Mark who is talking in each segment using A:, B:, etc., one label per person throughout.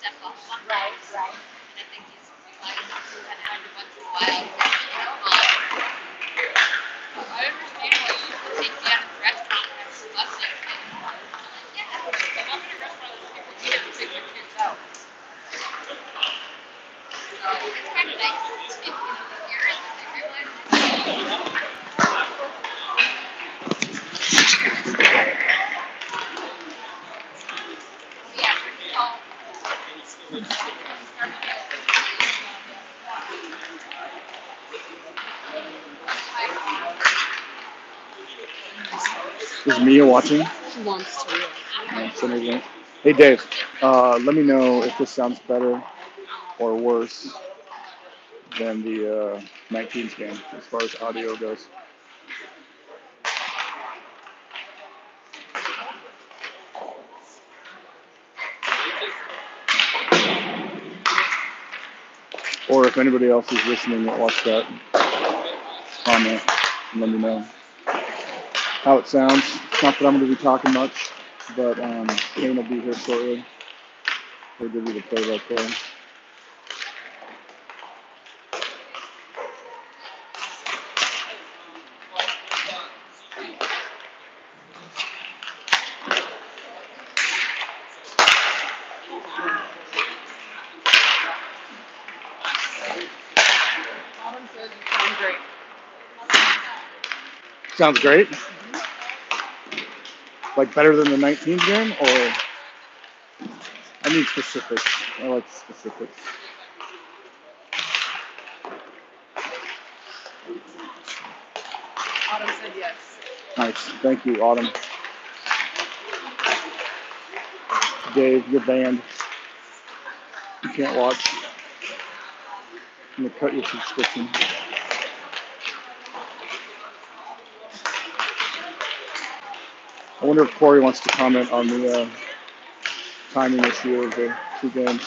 A: Right, right.
B: Is Mia watching?
A: She wants to.
B: Send me a link. Hey Dave, let me know if this sounds better or worse than the 19s game as far as audio goes. Or if anybody else is listening that watched that, comment and let me know how it sounds. Not that I'm going to be talking much, but Kane will be here shortly. He'll give you the play-by-play.
A: Autumn says you sound great.
B: Sounds great. Like better than the 19s game, or I need specifics. I like specifics.
A: Autumn said yes.
B: Nice. Thank you, Autumn. Dave, you're banned. You can't watch. I'm going to cut your subscription. I wonder if Corey wants to comment on the timing issue of the two games.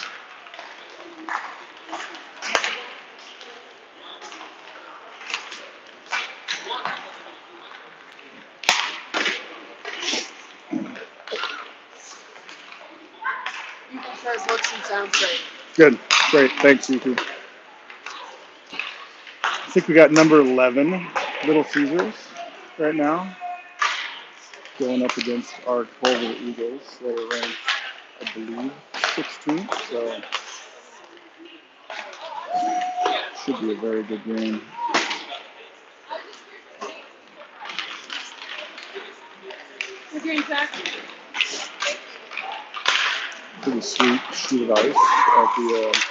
A: Ethan says looks and sounds great.
B: Good. Great. Thanks, Yuki. I think we got number 11, Little Caesars, right now, going up against our Culver Eagles. They are ranked, I believe, 16th, so should be a very good game.
A: Good game, Zach.
B: Pretty sweet sheet of ice at the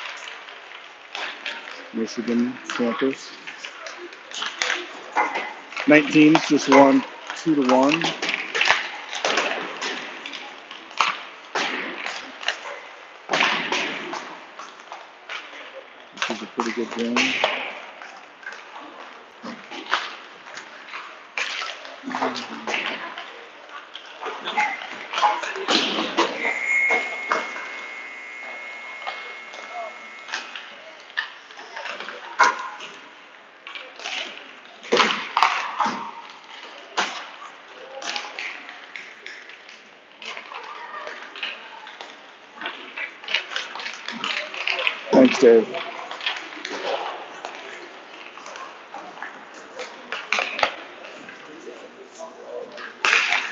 B: Michigan campus. 19s just won 2-1. Which is a pretty good game. Thanks, Dave.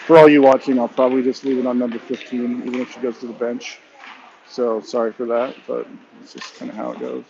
B: For all you watching, I'll probably just leave it on number 15, even if she goes to the bench. So sorry for that, but it's just kind of how it goes.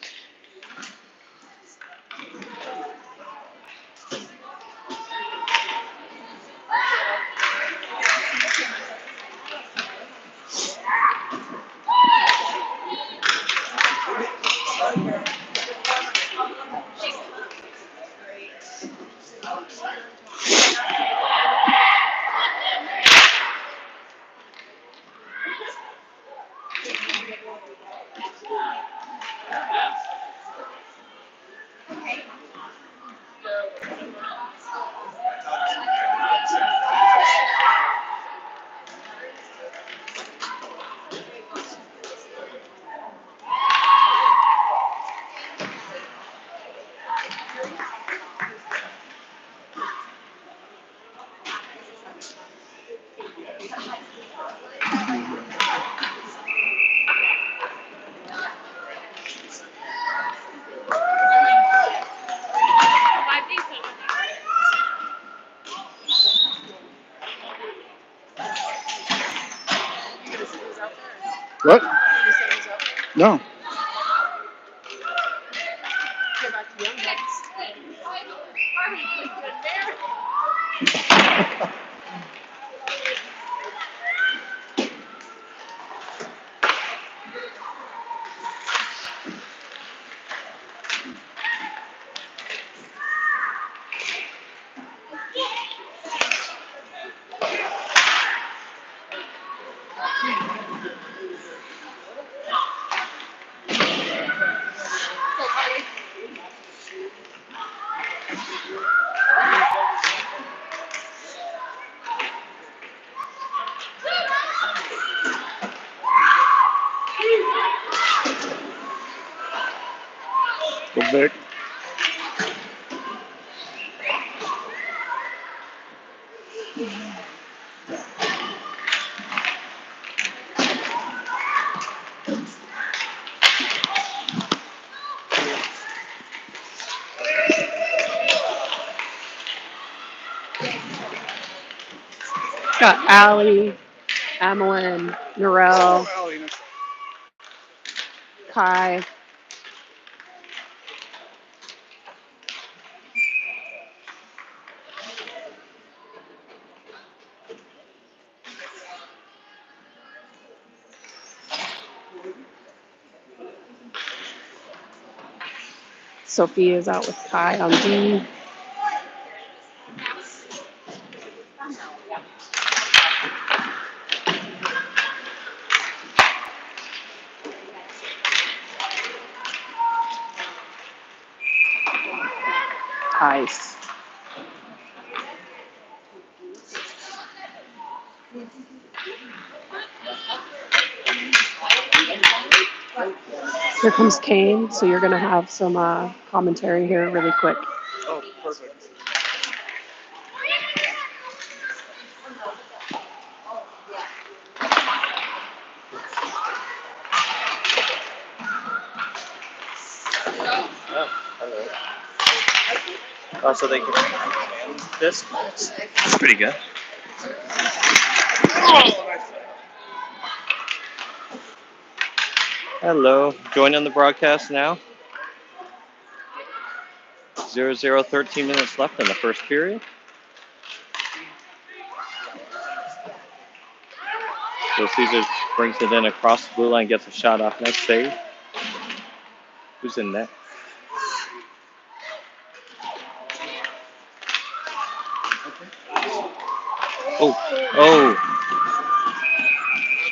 B: What?
A: Did you set these up?
B: No.
A: Go back to Young Bucks.
B: Go Vic.
C: Got Allie, Amelin, Narelle, Kai. Sophie is out with Kai on D. Ice. Here comes Kane, so you're going to have some commentary here really quick.
B: Oh, perfect.
D: Oh, hello. Oh, so they can this? It's pretty good. Hello. Joining the broadcast now. 0-0, 13 minutes left in the first period. So Caesars brings it in across the blue line, gets a shot off. Nice save. Who's in net? Oh.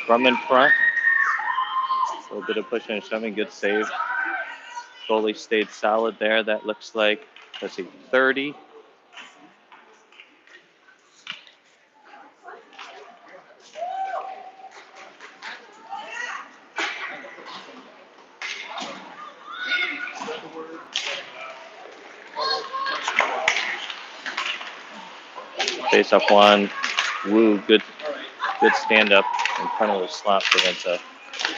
D: From in front. A little bit of pushing and shoving. Good save. Goalie stayed solid there. That looks like, let's see, 30. Face up one. Woo, good stand up in front of the slot prevents a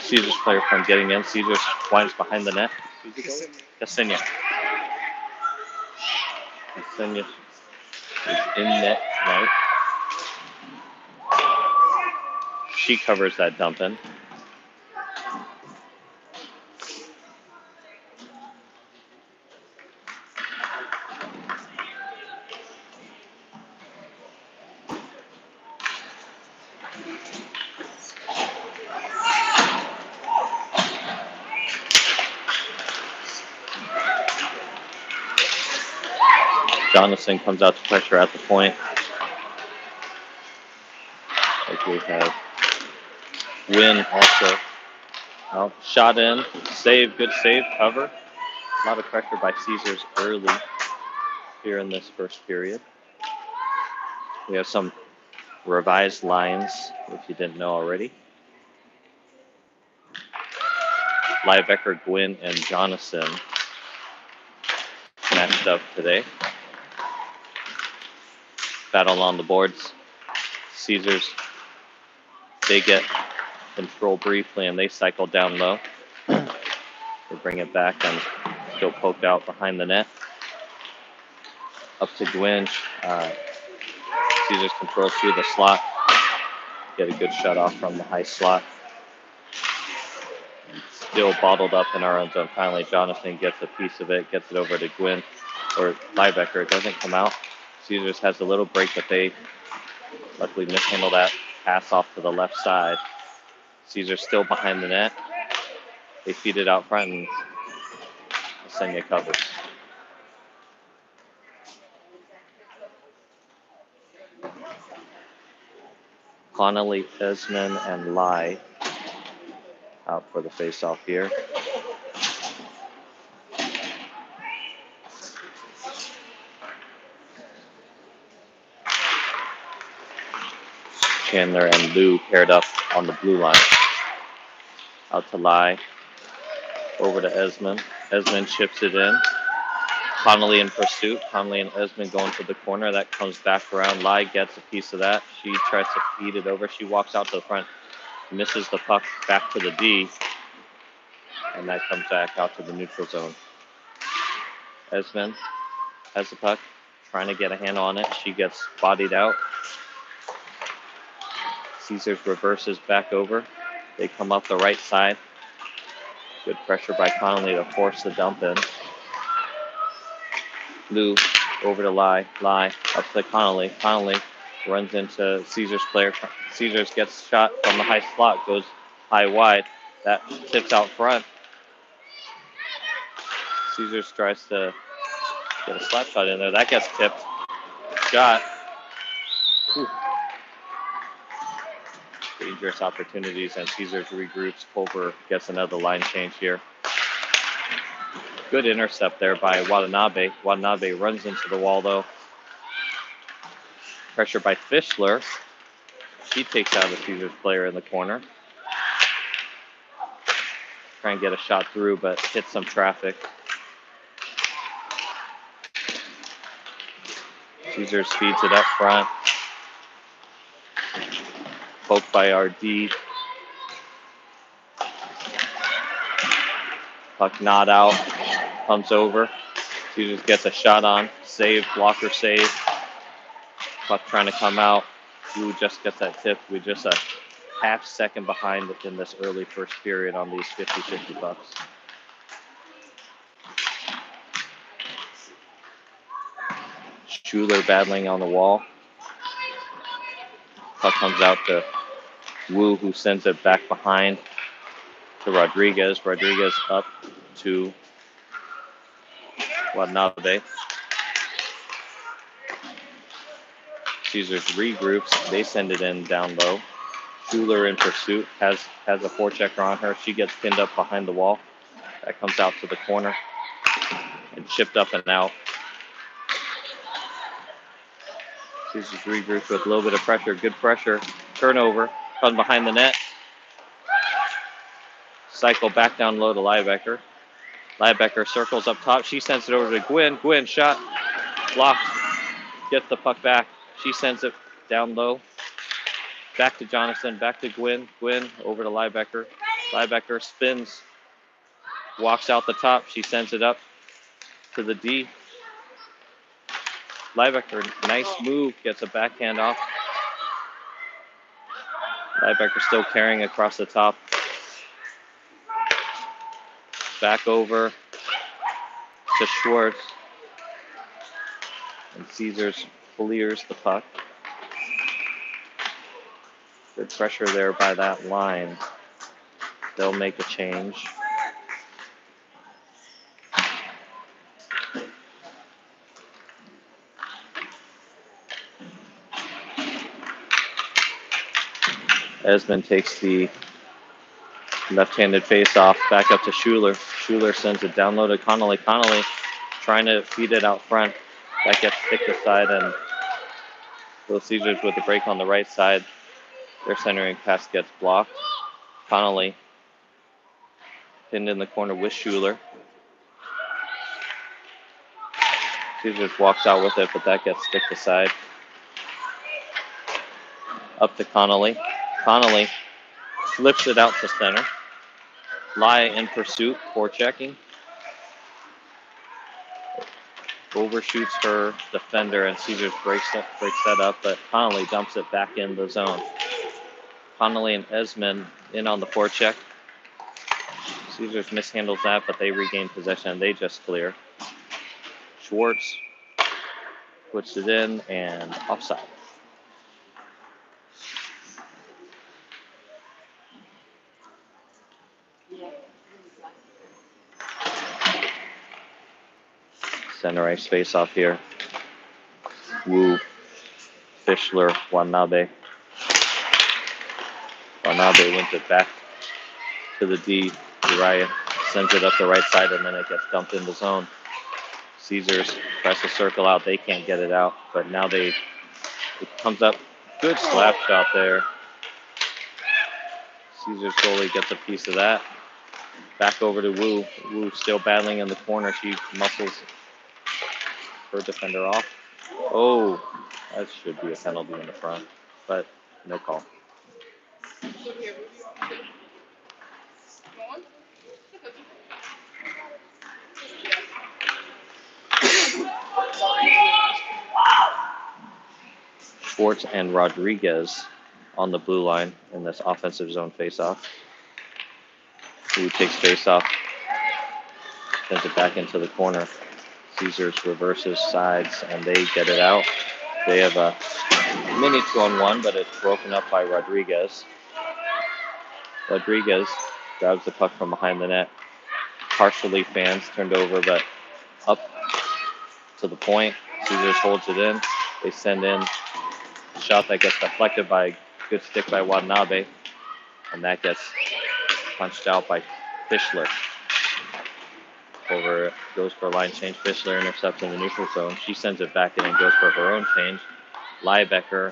D: Caesars player from getting in. Caesars winds behind the net. Ksenia. Ksenia is in net tonight. She covers that dump in. Jonathan comes out to pressure at the point. Like we have Win also. Well, shot in, save, good save, cover. A lot of pressure by Caesars early here in this first period. We have some revised lines, if you didn't know already. Liebecker, Gwynn, and Jonathan matched up today. Battle on the boards. Caesars, they get control briefly and they cycle down low. They bring it back and still poked out behind the net. Up to Gwynn. Caesars controls through the slot. Get a good shut off from the high slot. still bottled up in our own zone. Finally, Jonathan gets a piece of it, gets it over to Gwynn, or Liebecker. It doesn't come out. Caesars has a little break, but they luckily mishandle that pass off to the left side. Caesars still behind the net. They feed it out front, and Senya covers. Connolly, Esmond, and Lai out for the face-off here. Chandler and Lou paired up on the blue line. Out to Lai. Over to Esmond. Esmond chips it in. Connolly in pursuit. Connolly and Esmond going to the corner. That comes back around. Lai gets a piece of that. She tries to feed it over. She walks out to the front. Misses the puck back to the D. And that comes back out to the neutral zone. Esmond has the puck. Trying to get a hand on it. She gets bodied out. Caesars reverses back over. They come up the right side. Good pressure by Connolly to force the dump in. Lou over to Lai. Lai up to Connolly. Connolly runs into Caesars player. Caesars gets shot from the high slot. Goes high wide. That tips out front. Caesars tries to get a slap shot in there. That gets tipped. Shot. Whew. Dangerous opportunities, and Caesars regroups. Culver gets another line change here. Good intercept there by Watanabe. Watanabe runs into the wall, though. Pressure by Fischler. She takes out a Caesars player in the corner. Try and get a shot through, but hits some traffic. Caesars feeds it up front. Poked by our D. Puck not out. Comes over. Caesars gets a shot on. Save. Blocker save. Puck trying to come out. Blue just gets that tip. We just a half second behind in this early first period on these 50-50 bucks. Schuler battling on the wall. Puck comes out to Wu, who sends it back behind to Rodriguez. Rodriguez up to Watanabe. Caesars regroups. They send it in down low. Schuler in pursuit. Has a forechecker on her. She gets pinned up behind the wall. That comes out to the corner and chipped up and out. Caesars regroups with a little bit of pressure. Good pressure. Turnover. Comes behind the net. Cycle back down low to Liebecker. Liebecker circles up top. She sends it over to Gwynn. Gwynn shot. Blocked. Gets the puck back. She sends it down low. Back to Jonathan. Back to Gwynn. Gwynn over to Liebecker. Liebecker spins. Walks out the top. She sends it up to the D. Liebecker, nice move. Gets a backhand off. Liebecker still carrying across the top. Back over to Schwartz. And Caesars clears the puck. Good pressure there by that line. They'll make a change. Esmond takes the left-handed face-off back up to Schuler. Schuler sends it down low to Connolly. Connolly trying to feed it out front. That gets sticked aside, and Little Caesars with the break on the right side. Their centering pass gets blocked. Connolly pinned in the corner with Schuler. Caesars walks out with it, but that gets sticked aside. Up to Connolly. Connolly flips it out to center. Lai in pursuit, forechecking. Overshoots her defender, and Caesars breaks that up, but Connolly dumps it back in the zone. Connolly and Esmond in on the forecheck. Caesars mishandles that, but they regain possession. They just clear. Schwartz puts it in and offside. Center ice face off here. Wu, Fischler, Wanabe. Wanabe wins it back to the D. Uriah sends it up the right side, and then it gets dumped in the zone. Caesars tries to circle out. They can't get it out, but now it comes up. Good slap shot there. Caesars goalie gets a piece of that. Back over to Wu. Wu still battling in the corner. She muscles her defender off. Oh, that should be a penalty in the front, but no call. Schwartz and Rodriguez on the blue line in this offensive zone faceoff. Wu takes faceoff, sends it back into the corner. Caesars reverses sides, and they get it out. They have a mini 2-on-1, but it's broken up by Rodriguez. Rodriguez grabs the puck from behind the net. Partially fans turned over, but up to the point. Caesars holds it in. They send in a shot that gets deflected by a good stick by Watanabe, and that gets punched out by Fischler. Over goes for a line change. Fischler intercepts in the neutral zone. She sends it back in and goes for her own change. Liebecker,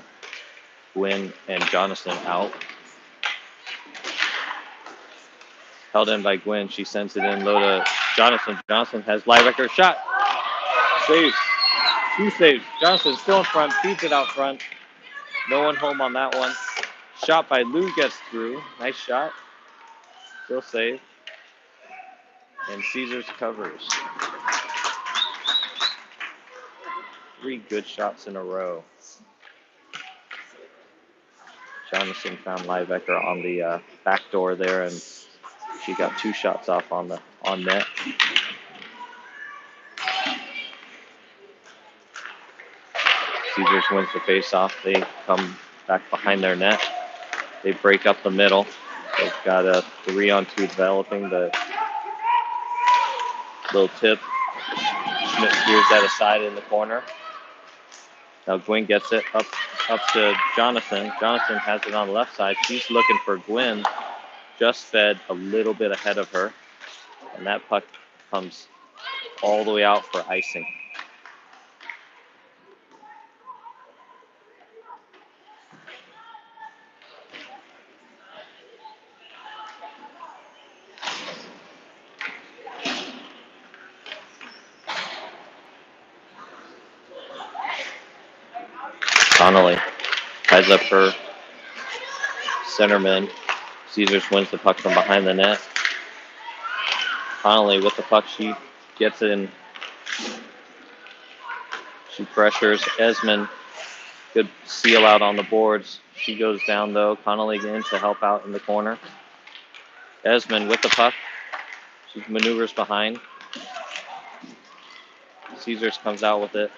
D: Gwynn, and Jonathan out. Held in by Gwynn. She sends it in low to Jonathan. Jonathan has Liebecker shot. Saves. 2 saves. Jonathan still in front. Feeds it out front. No one home on that one. Shot by Lou gets through. Nice shot. Still saved. And Caesars covers. 3 good shots in a row. Jonathan found Liebecker on the back door there, and she got 2 shots off on net. Caesars wins the faceoff. They come back behind their net. They break up the middle. They've got a 3-on-2 developing. The little tip. Schmidt steers that aside in the corner. Now Gwynn gets it up to Jonathan. Jonathan has it on the left side. She's looking for Gwynn. Just fed a little bit ahead of her. And that puck comes all the way out for icing. Connolly ties up her centerman. Caesars wins the puck from behind the net. Connolly with the puck, she gets in. She pressures Esmond. Good seal out on the boards. She goes down though. Connolly in to help out in the corner. Esmond with the puck. She maneuvers behind. Caesars comes out with it.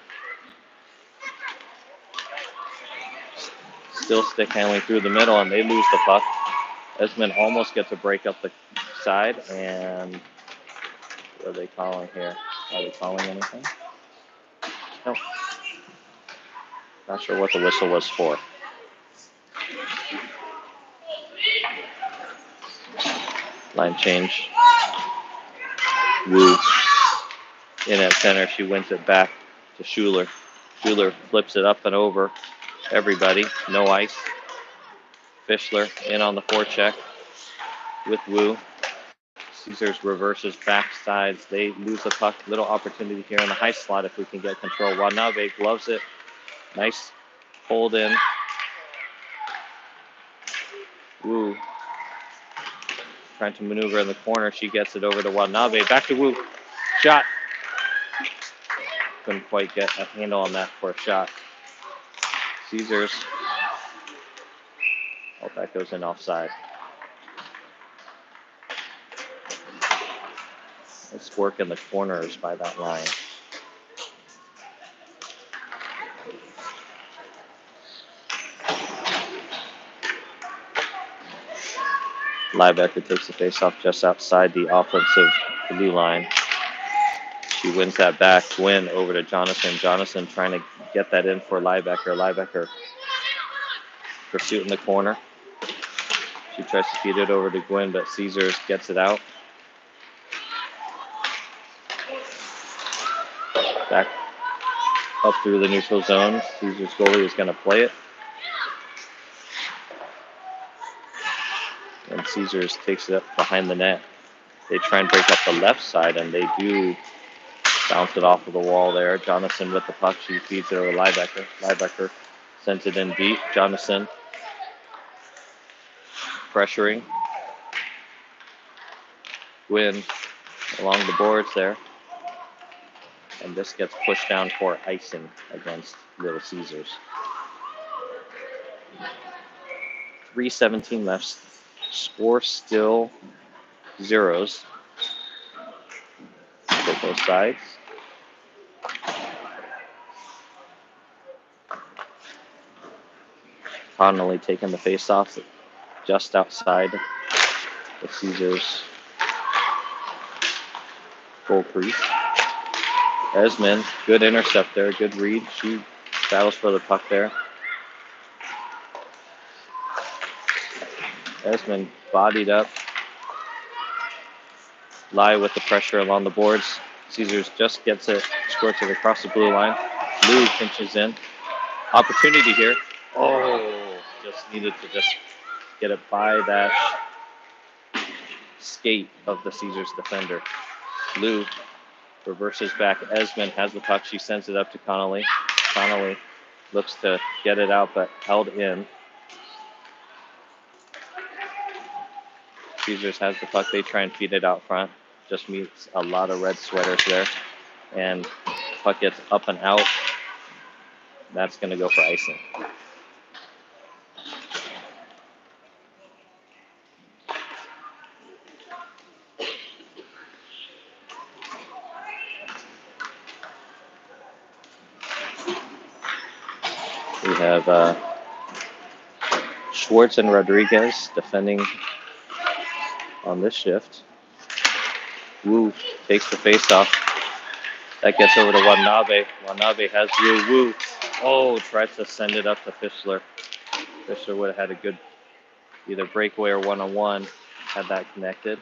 D: Still stick handling through the middle, and they lose the puck. Esmond almost gets a break up the side, and what are they calling here? Are they calling anything? Nope. Not sure what the whistle was for. Line change. Wu in at center. She wins it back to Schuler. Schuler flips it up and over everybody. No ice. Fischler in on the forecheck with Wu. Caesars reverses backsides. They lose the puck. Little opportunity here in the high slot if we can get control. Watanabe gloves it. Nice hold in. Wu trying to maneuver in the corner. She gets it over to Watanabe. Back to Wu. Shot. Couldn't quite get a handle on that for a shot. Caesars. Oh, that goes in offside. Nice work in the corners by that line. Liebecker takes the face-off just outside the offensive blue line. She wins that back. Gwynn over to Jonathan. Jonathan trying to get that in for Liebecker. Liebecker pursuit in the corner. She tries to feed it over to Gwynn, but Caesars gets it out. Back up through the neutral zone. Caesars goalie is going to play it. And Caesars takes it up behind the net. They try and break up the left side, and they do bounce it off of the wall there. Jonathan with the puck. She feeds it over to Liebecker. Liebecker sends it in deep. Jonathan pressuring. Gwynn along the boards there. And this gets pushed down for icing against Little Caesars. 3:17 left. Score still zeros for both sides. Connolly taking the face-off just outside the Caesars goal crease. Esmond, good intercept there, good read. She battles for the puck there. Esmond bodied up. Lie with the pressure along the boards. Caesars just gets it, squirts it across the blue line. Lou pinches in. Opportunity here. Oh, just needed to just get it by that skate of the Caesars defender. Lou reverses back. Esmond has the puck. She sends it up to Connolly. Connolly looks to get it out, but held in. Caesars has the puck. They try and feed it out front. Just meets a lot of red sweaters there. And puck gets up and out. That's going to go for icing. We have Schwartz and Rodriguez defending on this shift. Wu takes the face-off. That gets over to Watanabe. Watanabe has Wu. Wu, oh, tries to send it up to Fischler. Fischler would have had a good either breakaway or one-on-one had that connected.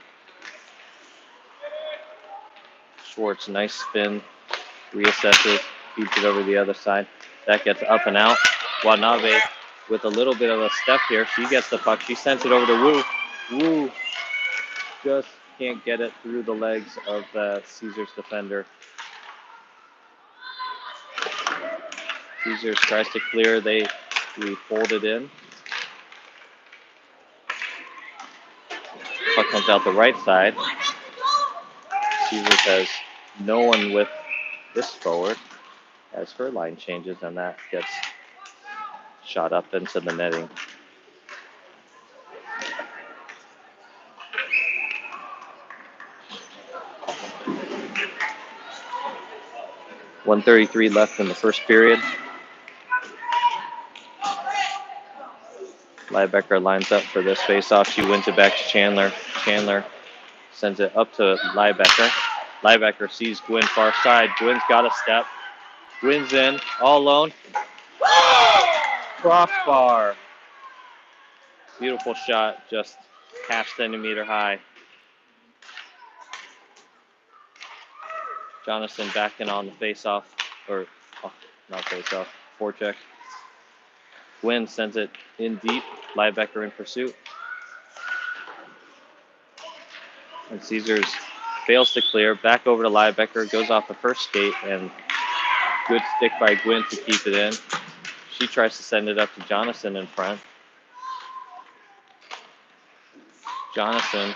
D: Schwartz, nice spin, reassesses, feeds it over the other side. That gets up and out. Watanabe with a little bit of a step here. She gets the puck. She sends it over to Wu. Wu just can't get it through the legs of the Caesars defender. Caesars tries to clear. We fold it in. Puck comes out the right side. Caesars has no one with this forward as her line changes, and that gets shot up into the netting. .133 left in the first period. Liebecker lines up for this face-off. She wins it back to Chandler. Chandler sends it up to Liebecker. Liebecker sees Gwynn far side. Gwynn's got a step. Gwynn's in, all alone. Crossbar. Beautiful shot, just half centimeter high. Jonathan back in on the face-off, or not face-off, forecheck. Gwynn sends it in deep. Liebecker in pursuit. And Caesars fails to clear. Back over to Liebecker, goes off the first skate, and good stick by Gwynn to keep it in. She tries to send it up to Jonathan in front. Jonathan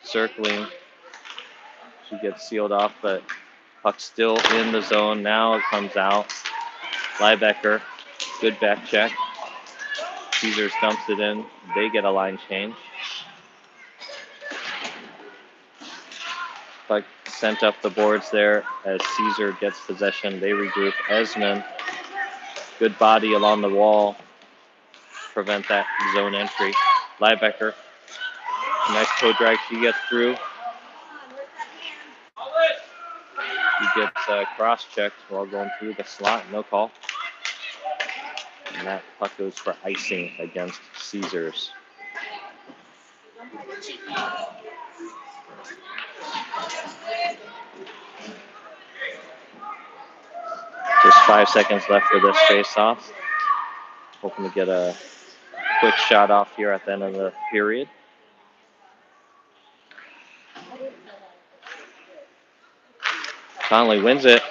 D: circling. She gets sealed off, but puck's still in the zone. Now it comes out. Liebecker, good back check. Caesars dumps it in. They get a line change. Puck sent up the boards there as Caesar gets possession. They regroup. Esmond, good body along the wall, prevent that zone entry. Liebecker, nice toe drag. She gets through. He gets cross-checked while going through the slot. No call. And that puck goes for icing against Caesars. Just 5 seconds left for this face-off. Hoping to get a quick shot off here at the end of the period. Conley wins it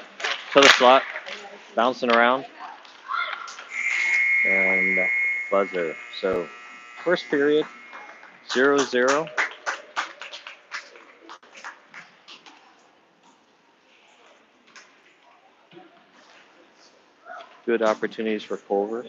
D: to the slot, bouncing around, and buzzer. So first period, 0-0. Good opportunities for Culver.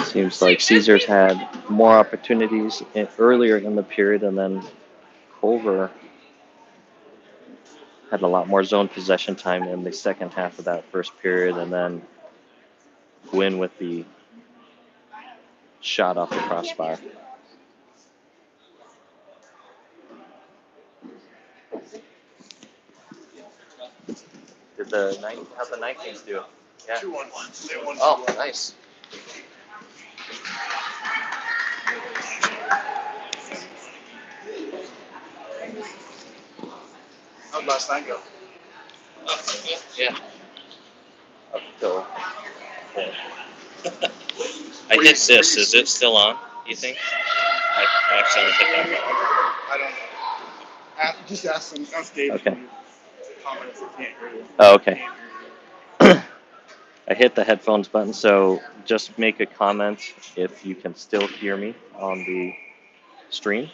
D: Seems like Caesars had more opportunities earlier in the period, and then Culver had a lot more zone possession time in the second half of that first period, and then Gwynn with the shot off the crossbar. How'd the Night Kings do? Yeah. 2-1. Oh, nice.
B: How'd last night go?
D: Yeah. Up till. Yeah. I hit this. Is it still on? You think? I accidentally hit that.
B: I don't know. Just ask them. Ask Dave.
D: Okay.
B: Comments. I can't hear you.
D: Oh, okay. I hit the headphones button, so just make a comment if you can still hear me on the stream.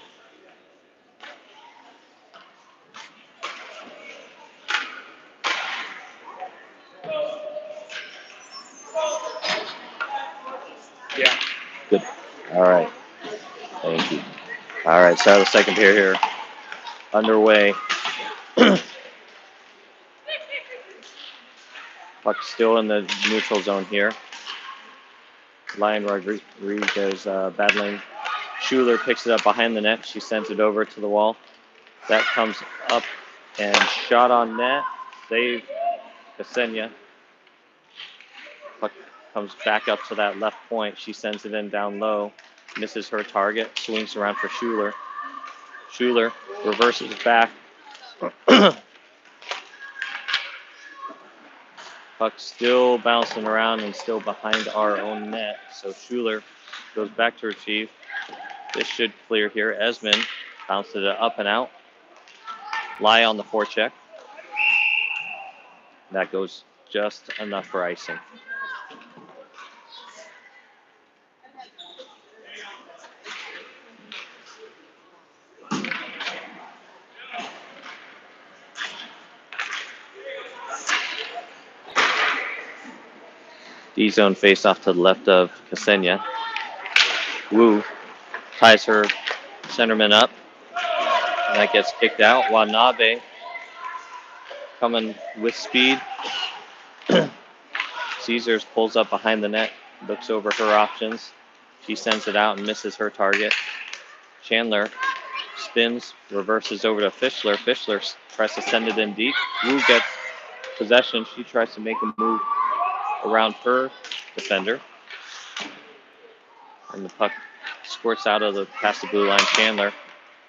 B: Yeah.
D: Good. All right. Thank you. All right, so the second period here underway. Puck still in the neutral zone here. Lion Rodriguez battling. Schuler picks it up behind the net. She sends it over to the wall. That comes up and shot on net. Save Ksenia. Puck comes back up to that left point. She sends it in down low. Misses her target. Swings around for Schuler. Schuler reverses back. Puck still bouncing around and still behind our own net. So Schuler goes back to retrieve. This should clear here. Esmond bounces it up and out. Lie on the forecheck. That goes just enough for icing. D-zone face off to the left of Ksenia. Wu ties her centerman up. And that gets kicked out. Wanabe coming with speed. Caesars pulls up behind the net, looks over her options. She sends it out and misses her target. Chandler spins, reverses over to Fischler. Fischler tries to send it in deep. Wu gets possession. She tries to make a move around her defender. And the puck squirts out of the past the blue line. Chandler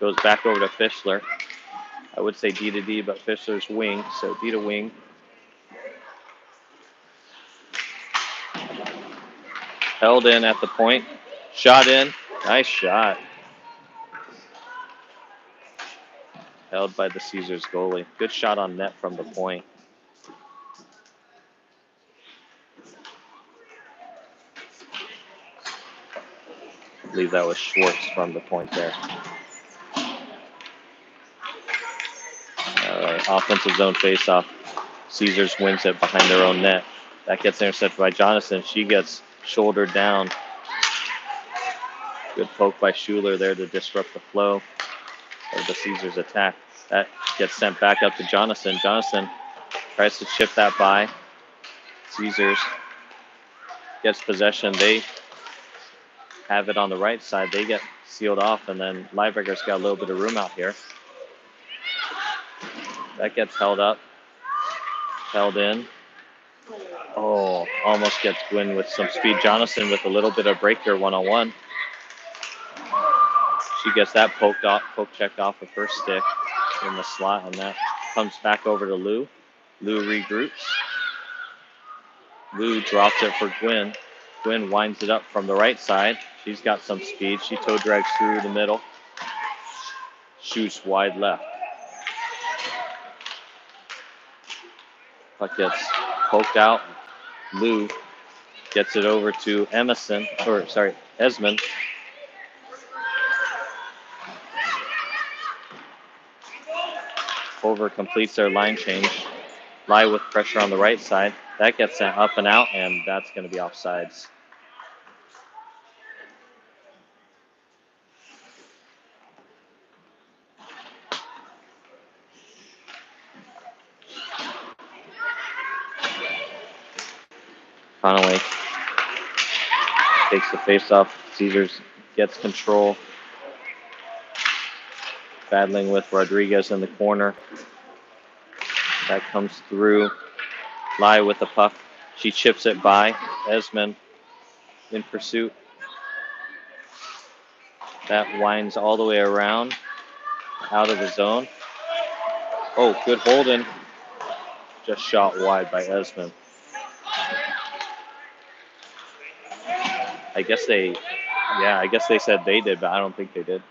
D: goes back over to Fischler. I would say D to D, but Fischler's wing, so D to wing. Held in at the point. Shot in. Nice shot. Held by the Caesars goalie. Good shot on net from the point. I believe that was Schwartz from the point there. All right, offensive zone faceoff. Caesars wins it behind their own net. That gets intercepted by Jonathan. She gets shouldered down. Good poke by Schuler there to disrupt the flow of the Caesars attack. That gets sent back up to Jonathan. Jonathan tries to chip that by. Caesars gets possession. They have it on the right side. They get sealed off, and then Lieberger's got a little bit of room out here. That gets held up, held in. Oh, almost gets Gwynn with some speed. Jonathan with a little bit of break here, one-on-one. She gets that poke checked off of her stick in the slot, and that comes back over to Lou. Lou regroups. Lou drops it for Gwynn. Gwynn winds it up from the right side. She's got some speed. She toe drags through the middle. Shoots wide left. Puck gets poked out. Lou gets it over to Esmond. Culver completes their line change. Lie with pressure on the right side. That gets sent up and out, and that's going to be offsides. Connolly takes the face-off. Caesars gets control. Battling with Rodriguez in the corner. That comes through. Lie with the puck. She chips it by. Esmond in pursuit. That winds all the way around. Out of the zone. Oh, good holding. Just shot wide by Esmond. I guess they said they did, but I don't think they did.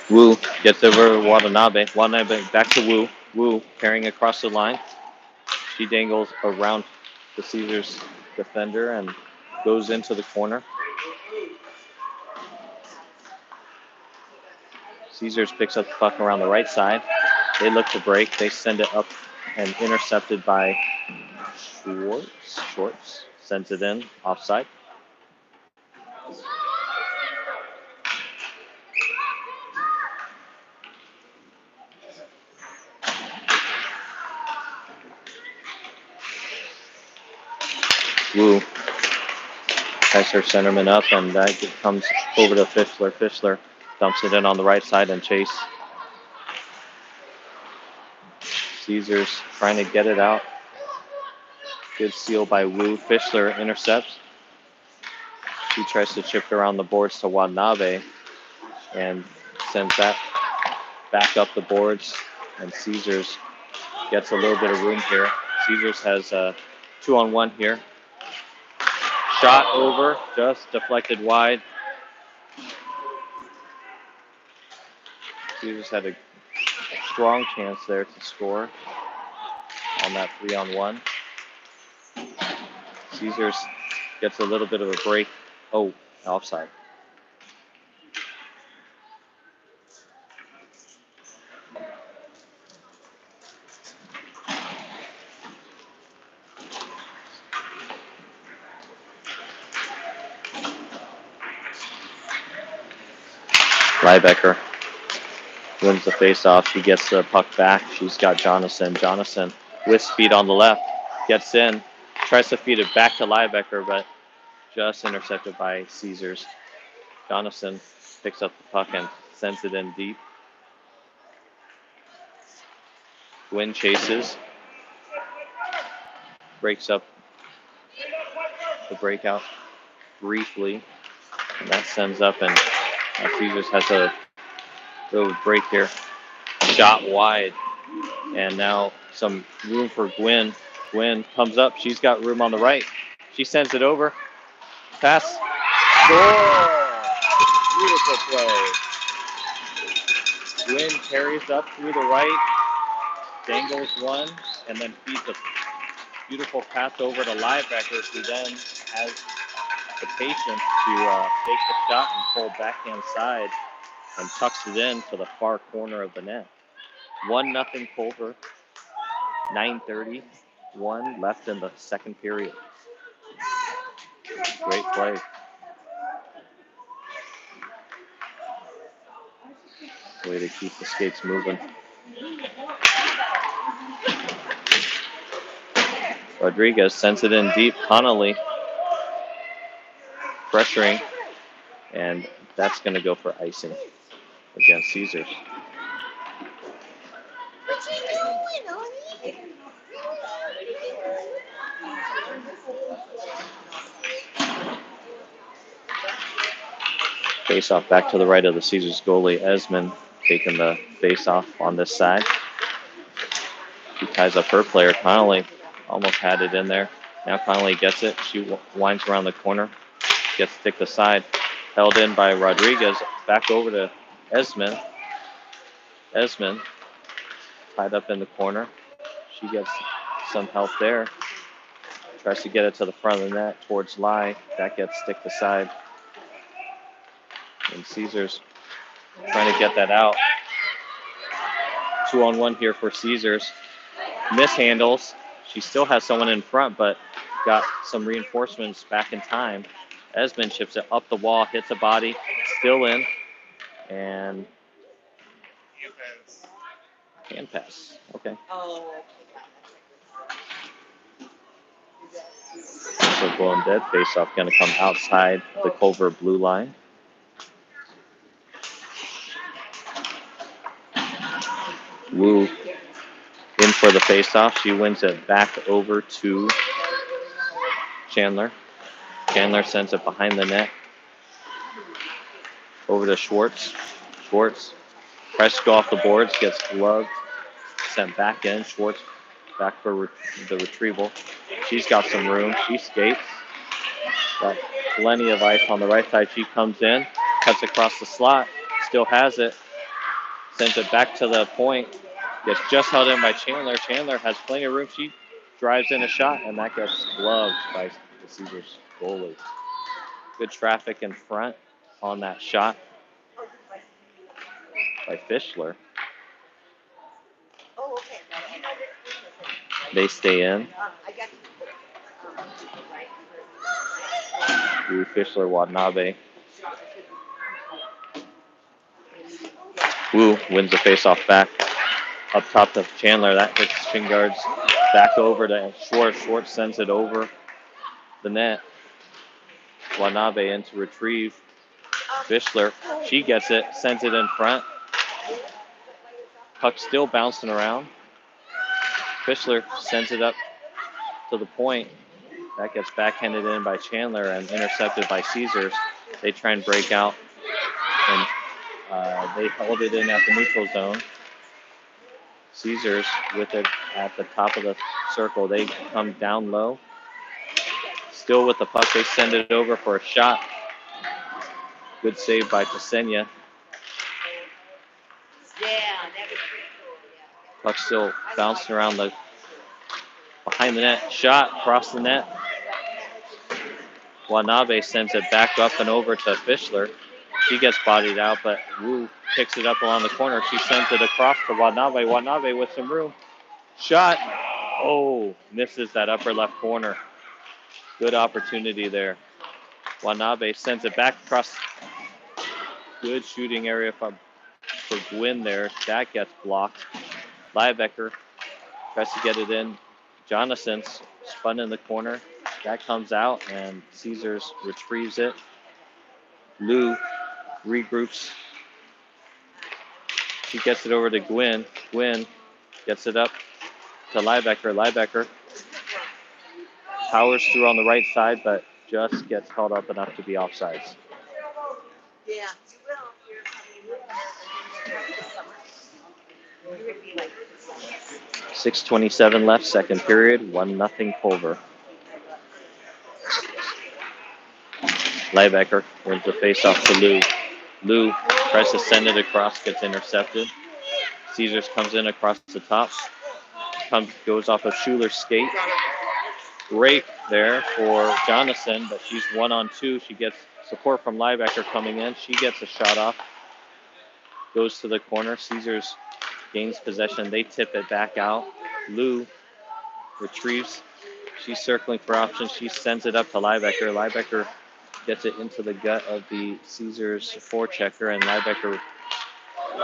D: Wu gets over Watanabe. Watanabe back to Wu. Wu carrying across the line. She dangles around the Caesars defender and goes into the corner. Caesars picks up the puck around the right side. They look to break. They send it up and intercepted by Schwartz. Schwartz sends it in, offside. Wu ties her centerman up, and that comes over to Fischler. Fischler dumps it in on the right side and Chase. Caesars trying to get it out. Good seal by Wu. Fischler intercepts. She tries to chip around the boards to Watanabe and sends that back up the boards. And Caesars gets a little bit of room here. Caesars has a 2-on-1 here. Shot over, just deflected wide. Caesars had a strong chance there to score on that 3-on-1. Caesars gets a little bit of a break. Oh, offside. Liebecker wins the face-off. She gets the puck back. She's got Jonathan. Jonathan with speed on the left. Gets in. Tries to feed it back to Liebecker, but just intercepted by Caesars. Jonathan picks up the puck and sends it in deep. Gwynn chases. Breaks up the breakout briefly. And that sends up, and Caesars has a little break here. Shot wide. And now some room for Gwynn Gwynn comes up. She's got room on the right. She sends it over. Pass. Score! Beautiful play. Gwynn carries up through the right, dangles one, and then feeds a beautiful pass over to Liebecker, who then has the patience to take the shot and pull backhand side and tucks it in to the far corner of the net. 1-0 Culver. 9:31 left in the second period. Great play. Way to keep the skates moving. Rodriguez sends it in deep. Connolly pressuring, and that's going to go for icing against Caesars. Face off back to the right of the Caesars goalie. Esmond taking the face off on this side. She ties up her player. Connolly almost had it in there. Now Connolly gets it. She winds around the corner. Gets stick the side. Held in by Rodriguez. Back over to Esmond. Esmond tied up in the corner. She gets some help there. Tries to get it to the front of the net towards Lai. That gets stick the side. And Caesars trying to get that out. 2-on-1 here for Caesars. Mishandles. She still has someone in front, but got some reinforcements back in time. Esmond chips it up the wall, hits a body, still in, and hand pass. Okay. So blown dead face-off going to come outside the Culver blue line. Wu in for the face-off. She wins it back over to Chandler. Chandler sends it behind the net. Over to Schwartz. Schwartz tries to go off the boards, gets gloved, sent back in. Schwartz back for the retrieval. She's got some room. She skates. Got plenty of ice on the right side. She comes in, cuts across the slot, still has it, sends it back to the point. Gets just held in by Chandler. Chandler has plenty of room. She drives in a shot, and that gets gloved by the Caesars goalie. Good traffic in front on that shot by Fischler. They stay in. Wu, Fischler, Watanabe. Wu wins the faceoff back up top to Chandler. That hits Shingards back over to Schwartz. Schwartz sends it over the net. Watanabe in to retrieve. Fischler, she gets it, sends it in front. Puck still bouncing around. Fischler sends it up to the point. That gets backhanded in by Chandler and intercepted by Caesars. They try and break out, and they hold it in at the neutral zone. Caesars with it at the top of the circle. They come down low. Still with the puck, they send it over for a shot. Good save by Ksenia. Puck still bouncing around the behind the net. Shot across the net. Watanabe sends it back up and over to Fischler. She gets bodied out, but Wu picks it up along the corner. She sends it across to Watanabe. Watanabe with some room. Shot. Oh, misses that upper left corner. Good opportunity there. Watanabe sends it back across. Good shooting area for Gwynn there. That gets blocked. Liebecker tries to get it in. Jonason's spun in the corner. That comes out, and Caesars retrieves it. Lou regroups. She gets it over to Gwynn. Gwynn gets it up to Liebecker. Liebecker powers through on the right side, but just gets held up enough to be offsides.
A: Yeah.
D: 6:27 left, second period. 1-0 Culver. Liebecker wins the faceoff to Lou. Lou tries to send it across, gets intercepted. Caesars comes in across the top, goes off of Schuler's skate. Great there for Jonathan, but she's 1-on-2. She gets support from Liebecker coming in. She gets a shot off, goes to the corner. Caesars gains possession. They tip it back out. Lou retrieves. She's circling for options. She sends it up to Liebecker. Liebecker gets it into the gut of the Caesars forechecker, and Liebecker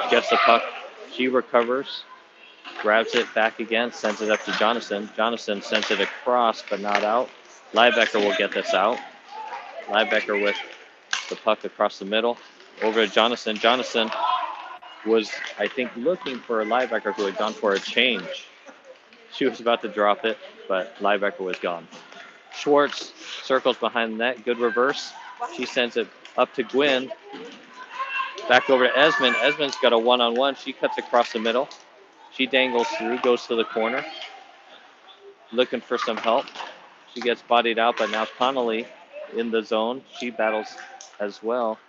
D: gets the puck. She recovers, grabs it back again, sends it up to Jonathan. Jonathan sends it across, but not out. Liebecker will get this out. Liebecker with the puck across the middle. Over to Jonathan. Jonathan was, I think, looking for Liebecker, who had gone for a change. She was about to drop it, but Liebecker was gone. Schwartz circles behind the net. Good reverse. She sends it up to Gwynn. Back over to Esmond. Esmond's got a 1-on-1. She cuts across the middle. She dangles through, goes to the corner. Looking for some help. She gets bodied out, but now Connolly in the zone. She battles as well.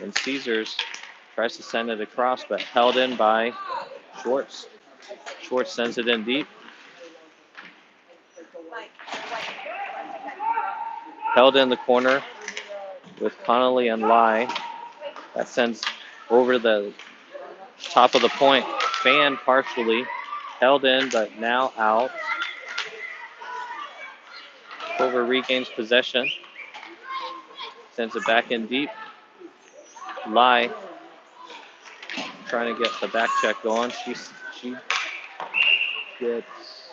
D: And Caesars tries to send it across, but held in by Schwartz. Schwartz sends it in deep. Held in the corner with Connolly and Lai. That sends over the top of the point. Fan partially. Held in, but now out. Culver regains possession. Sends it back in deep. Lai trying to get the back check going. She gets...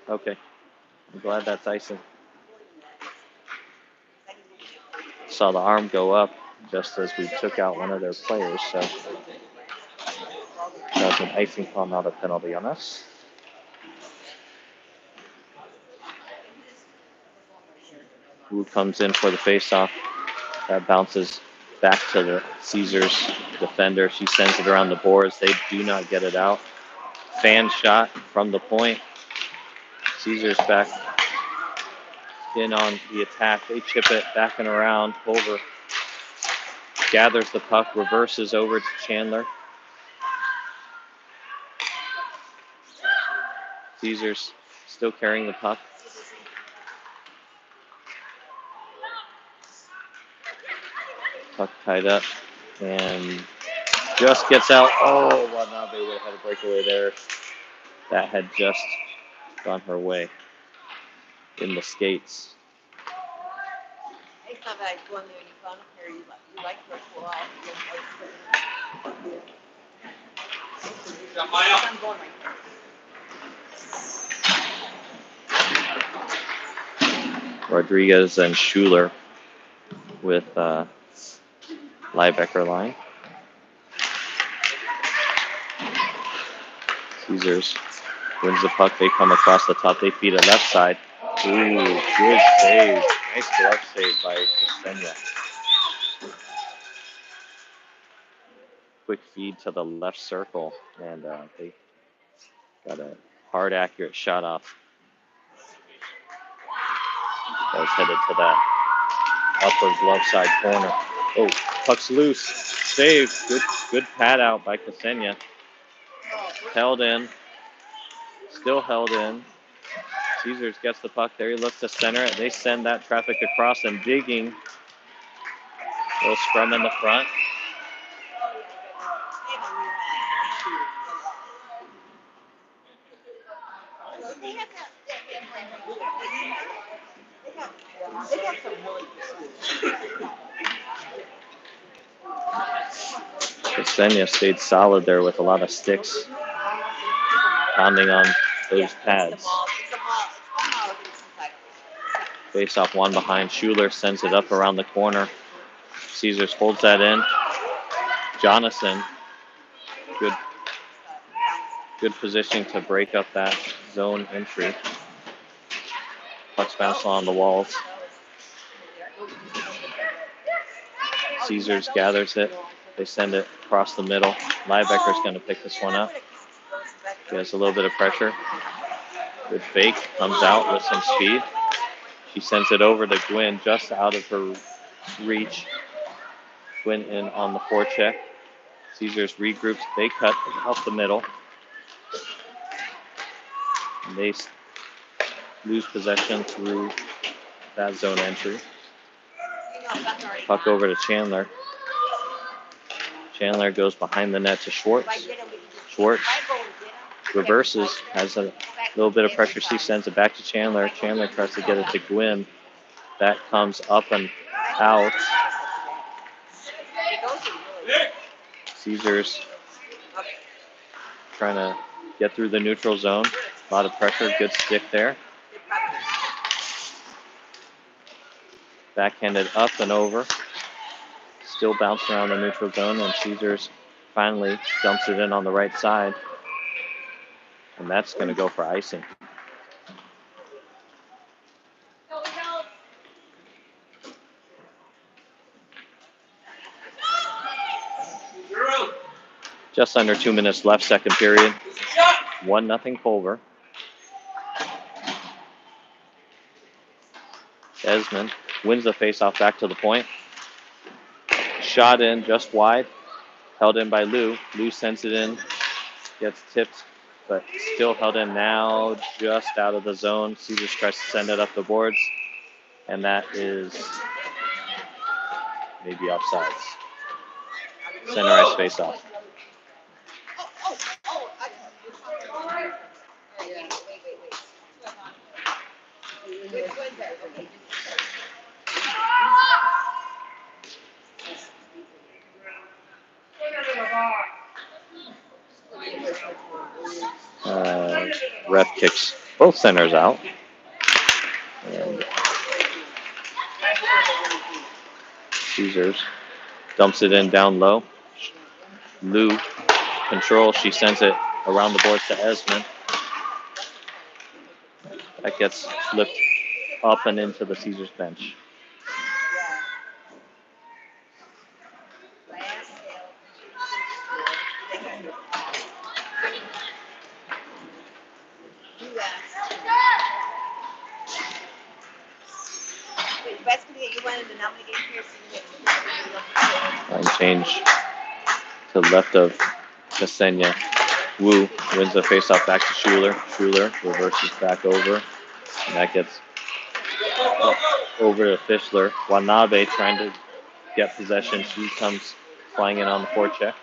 D: Okay. I'm glad that's icing. Saw the arm go up just as we took out one of their players, so that was an icing call, not a penalty on us. Wu comes in for the faceoff. That bounces back to the Caesars defender. She sends it around the boards. They do not get it out. Fan shot from the point. Caesars back in on the attack. They chip it back and around. Culver gathers the puck, reverses over to Chandler. Caesars still carrying the puck. Puck tied up and just gets out. Oh, well, now they would have had a breakaway there. That had just gone her way in the skates.
A: It's not bad going there and you found her. You like her for a while. I'm going right there.
D: Rodriguez and Schuler with Liebecker line. Caesars wins the puck. They come across the top. They feed it left side. Ooh, good save. Nice glove save by Ksenia. Quick feed to the left circle, and they got a hard, accurate shot off. That was headed to that upper glove side corner. Oh, puck's loose. Saved. Good pad out by Ksenia. Held in. Still held in. Caesars gets the puck there. He looks to center it. They send that traffic across and digging. Little scrum in the front. Ksenia stayed solid there with a lot of sticks pounding on those pads. Face off one behind. Schuler sends it up around the corner. Caesars holds that in. Jonathan, good positioning to break up that zone entry. Puck's bouncing on the walls. Caesars gathers it. They send it across the middle. Liebecker's going to pick this one up. She has a little bit of pressure. Good fake. Comes out with some speed. She sends it over to Gwynn, just out of her reach. Gwynn in on the forecheck. Caesars regroups. They cut off the middle. And they lose possession through that zone entry. Puck over to Chandler. Chandler goes behind the net to Schwartz. Schwartz reverses, has a little bit of pressure. She sends it back to Chandler. Chandler tries to get it to Gwynn. That comes up and out. Caesars trying to get through the neutral zone. A lot of pressure, good stick there. Backhanded up and over. Still bouncing around the neutral zone, and Caesars finally dumps it in on the right side. And that's going to go for icing. Just under 2 minutes left, second period. 1-0 Culver. Desmond wins the faceoff back to the point. Shot in just wide. Held in by Lou. Lou sends it in. Gets tipped, but still held in now, just out of the zone. Caesars tries to send it up the boards, and that is maybe offsides. Center ice faceoff. Ref kicks both centers out. And Caesars dumps it in down low. Lou control. She sends it around the boards to Esmond. That gets flipped up and into the Caesars bench. Line change to the left of Ksenia. Wu wins the faceoff back to Schuler. Schuler reverses back over. And that gets over to Fischler. Wanabe trying to get possession. She comes flying in on the forecheck.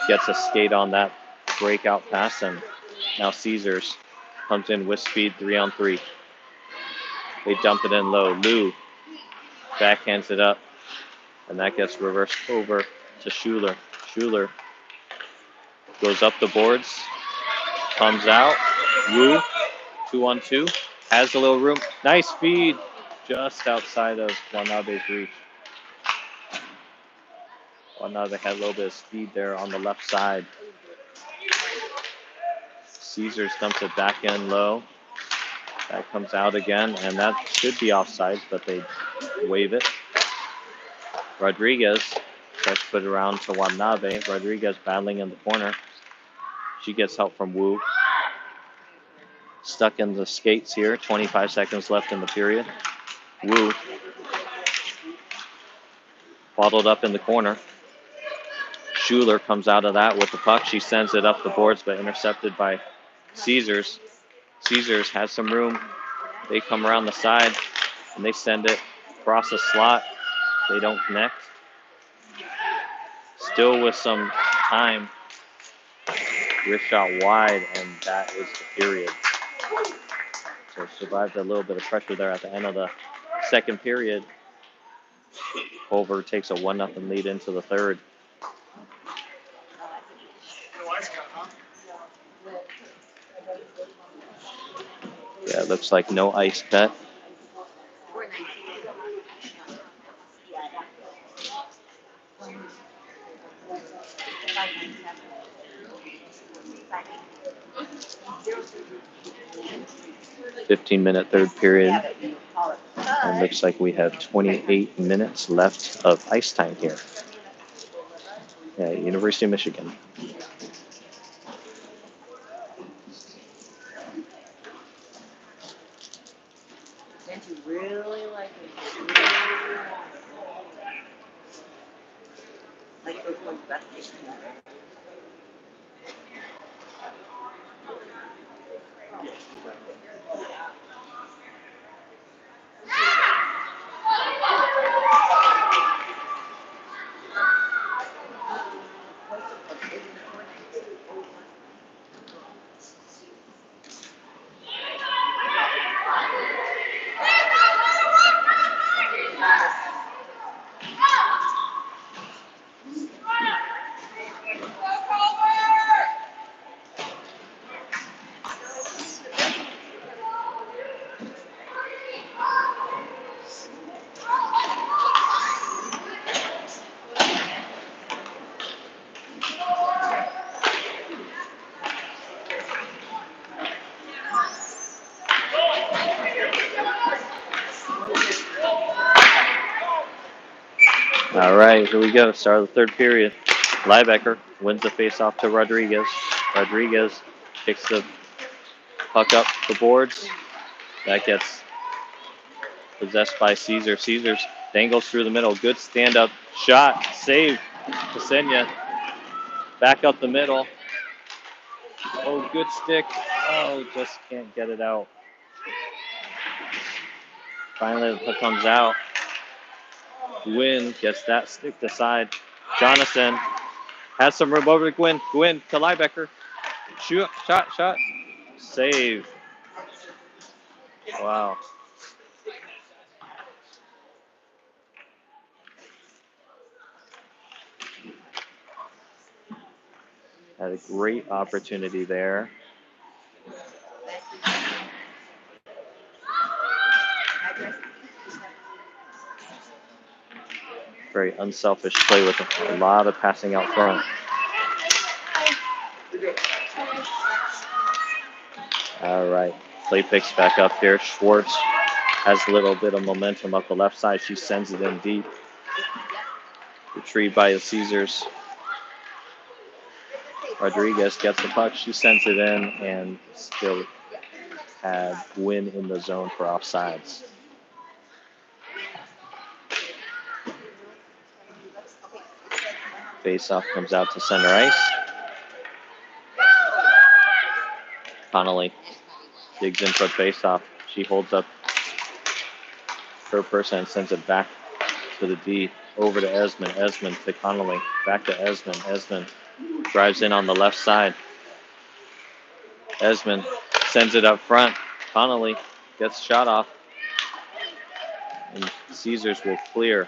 D: Gets a skate on that breakout pass, and now Caesars comes in with speed 3-on-3. They dump it in low. Lou backhands it up, and that gets reversed over to Schuler. Schuler goes up the boards, comes out. Wu, 2-on-2, has a little room. Nice feed, just outside of Wanabe's reach. Wanabe had a little bit of speed there on the left side. Caesars dumps it back in low. That comes out again, and that should be offsides, but they wave it. Rodriguez tries to put it around to Wanabe. Rodriguez battling in the corner. She gets help from Wu. Stuck in the skates here. 25 seconds left in the period. Wu bottled up in the corner. Schuler comes out of that with the puck. She sends it up the boards, but intercepted by Caesars. Caesars has some room. They come around the side, and they send it across the slot. They don't connect. Still with some time. Wrist shot wide, and that is the period. So survived a little bit of pressure there at the end of the second period. Culver takes a 1-0 lead into the third. Yeah, it looks like no ice cut. .15-minute third period. And looks like we have 28 minutes left of ice time here at University of Michigan.
A: And you really like it. You really like those ones best.
D: All right, here we go. Start of the third period. Liebecker wins the face-off to Rodriguez. Rodriguez kicks the puck up the boards. That gets possessed by Caesar. Caesars dangles through the middle. Good stand-up shot. Save. Ksenia back up the middle. Oh, good stick. Oh, just can't get it out. Finally, the puck comes out. Gwynn gets that stick to side. Jonathan has some room over to Gwynn. Gwynn to Liebecker. Shoot, shot. Save. Wow. Had a great opportunity there. Very unselfish play with a lot of passing out front. All right. Play picks back up here. Schwartz has a little bit of momentum up the left side. She sends it in deep. Retrieved by the Caesars. Rodriguez gets the puck. She sends it in and still had Gwynn in the zone for offsides. Face-off comes out to center ice. Connolly digs in for face-off. She holds up her person and sends it back to the D. Over to Esmond. Esmond to Connolly. Back to Esmond. Esmond drives in on the left side. Esmond sends it up front. Connolly gets shot off. And Caesars will clear.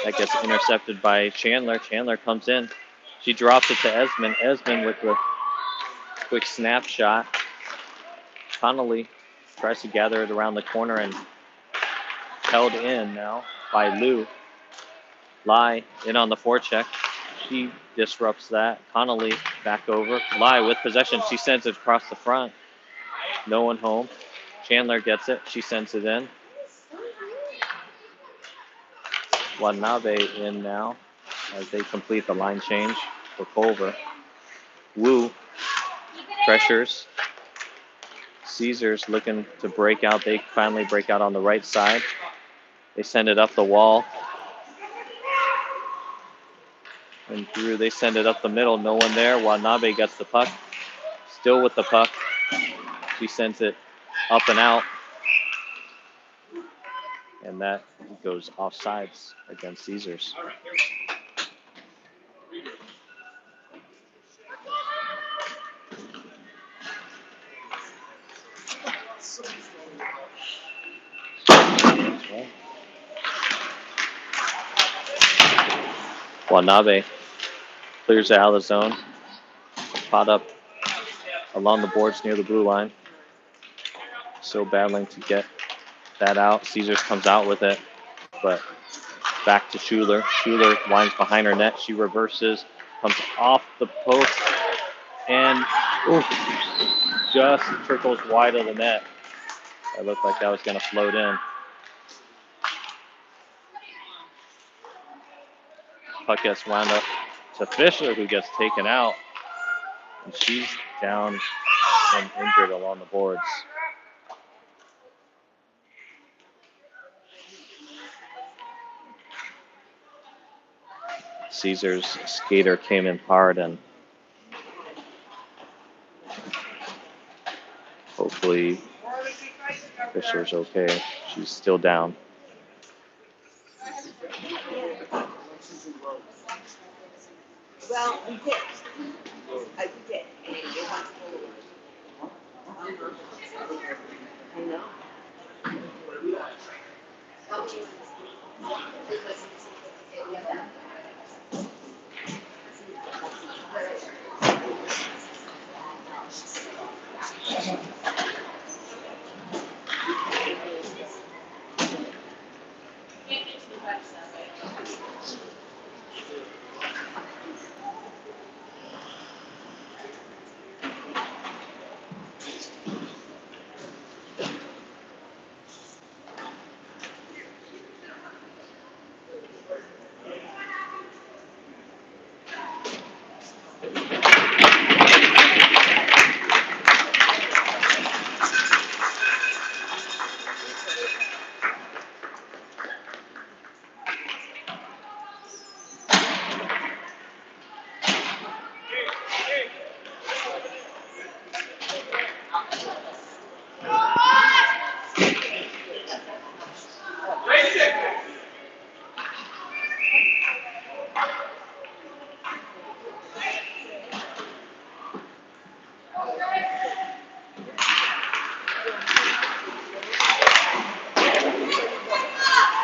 D: That gets intercepted by Chandler. Chandler comes in. She drops it to Esmond. Esmond with the quick snapshot. Connolly tries to gather it around the corner and held in now by Lou. Lai in on the forecheck. She disrupts that. Connolly back over. Lai with possession. She sends it across the front. No one home. Chandler gets it. She sends it in. Watanabe in now as they complete the line change for Culver. Wu pressures. Caesars looking to break out. They finally break out on the right side. They send it up the wall. And through, they send it up the middle. No one there. Watanabe gets the puck. Still with the puck. She sends it up and out. And that goes offsides against Caesars. Watanabe clears it out of the zone. Caught up along the boards near the blue line. Still battling to get that out. Caesars comes out with it, but back to Schuler. Schuler winds behind her net. She reverses, comes off the post, and just trickles wide of the net. It looked like that was going to float in. Puck gets wound up to Fisher, who gets taken out. And she's down and injured along the boards. Caesar's skater came in hard, and hopefully Fisher's okay. She's still down.
A: Well, we did. We did. And it was I know.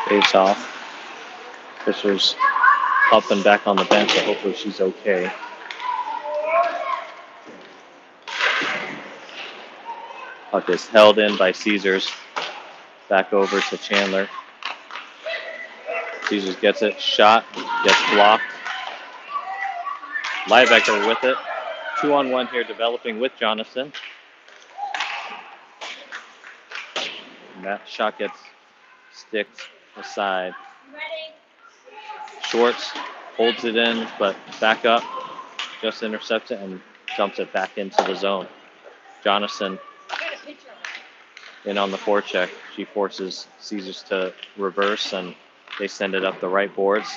D: Face off. Fisher's up and back on the bench, so hopefully she's okay. Puck is held in by Caesars. Back over to Chandler. Caesars gets it. Shot. Gets blocked. Liebecker with it. 2-on-1 here developing with Jonathan. And that shot gets sticked aside. Shorts holds it in, but back up. Just intercepts it and dumps it back into the zone. Jonathan in on the forecheck. She forces Caesars to reverse, and they send it up the right boards.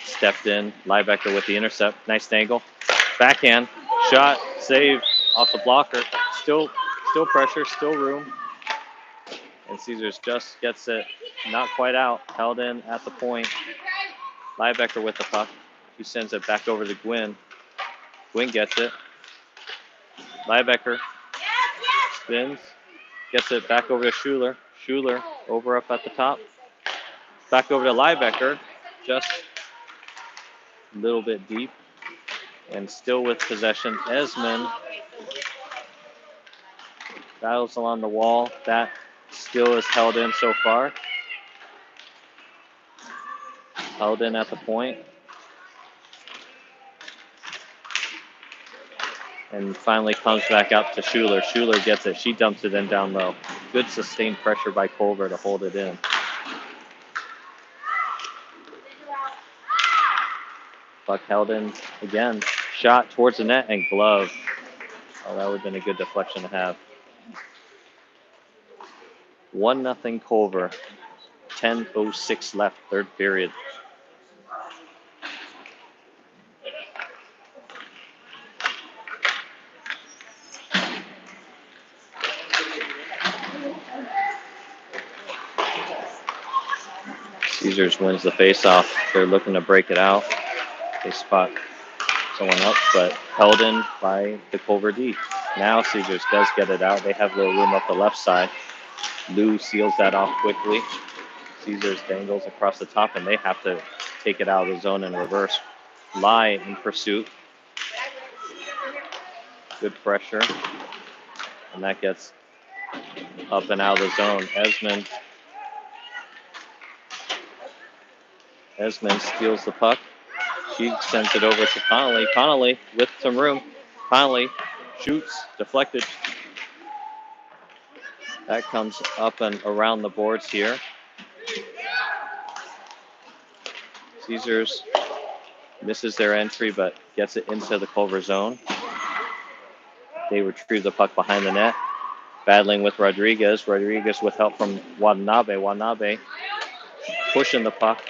D: Stepped in. Liebecker with the intercept. Nice angle. Backhand. Shot. Save off the blocker. Still pressure. Still room. And Caesars just gets it not quite out. Held in at the point. Liebecker with the puck. She sends it back over to Gwynn. Gwynn gets it. Liebecker spins. Gets it back over to Schuler. Schuler over up at the top. Back over to Liebecker. Just a little bit deep. And still with possession. Esmond battles along the wall. That still is held in so far. Held in at the point. And finally comes back up to Schuler. Schuler gets it. She dumps it in down low. Good sustained pressure by Culver to hold it in. Puck held in again. Shot towards the net and glove. Oh, that would have been a good deflection to have. 1-0 Culver. 10:06 left, third period. Caesars wins the faceoff. They're looking to break it out. They spot someone up, but held in by the Culver D. Now Caesars does get it out. They have a little room up the left side. Lou seals that off quickly. Caesars dangles across the top, and they have to take it out of the zone in reverse. Lie in pursuit. Good pressure. And that gets up and out of the zone. Esmond steals the puck. She sends it over to Connolly. Connolly with some room. Connolly shoots, deflected. That comes up and around the boards here. Caesars misses their entry, but gets it into the Culver zone. They retrieve the puck behind the net. Battling with Rodriguez. Rodriguez with help from Watanabe. Watanabe pushing the puck.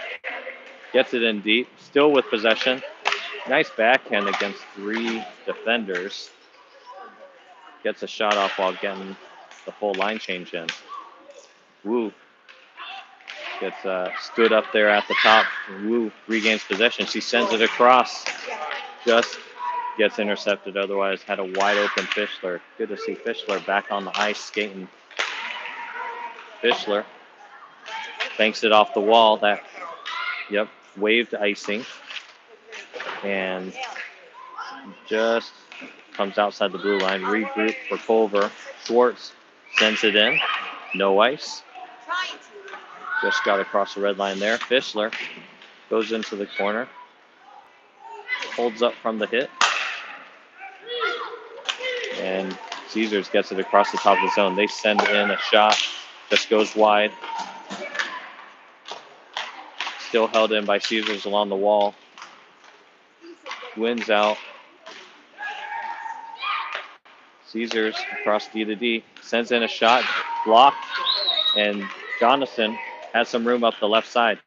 D: Gets it in deep. Still with possession. Nice backhand against 3 defenders. Gets a shot off while getting the full line change in. Wu gets stood up there at the top. Wu regains possession. She sends it across. Just gets intercepted. Otherwise, had a wide open Fischler. Good to see Fischler back on the ice skating. Fischler banks it off the wall. That, yep, waved icing. And just comes outside the blue line. Regroup for Culver. Schwartz sends it in. No ice. Just got across the red line there. Fischler goes into the corner. Holds up from the hit. And Caesars gets it across the top of the zone. They send in a shot. Just goes wide. Still held in by Caesars along the wall. Wins out. Caesars across D to D. Sends in a shot. Blocked. And Jonathan has some room up the left side.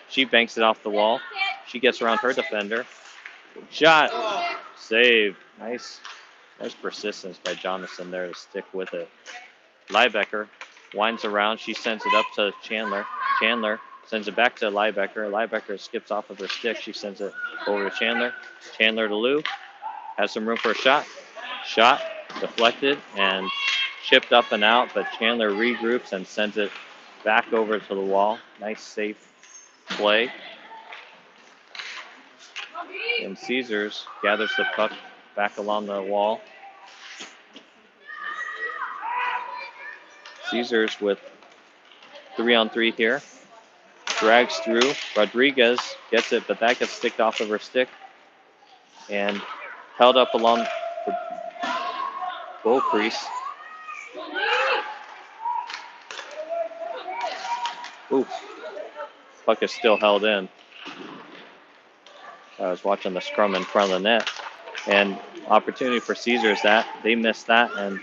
D: She banks it off the wall. She gets around her defender. Shot. Save. Nice persistence by Jonathan there to stick with it. Liebecker winds around. She sends it up to Chandler. Chandler sends it back to Liebecker. Liebecker skips off of her stick. She sends it over to Chandler. Chandler to Lou. Has some room for a shot. Shot deflected and chipped up and out, but Chandler regroups and sends it back over to the wall. Nice safe play. And Caesars gathers the puck back along the wall. Caesars with 3-on-3 here. Drags through. Rodriguez gets it, but that gets sticked off of her stick. And held up along the goal crease. Ooh. Puck is still held in. I was watching the scrum in front of the net. And opportunity for Caesars that. They missed that, and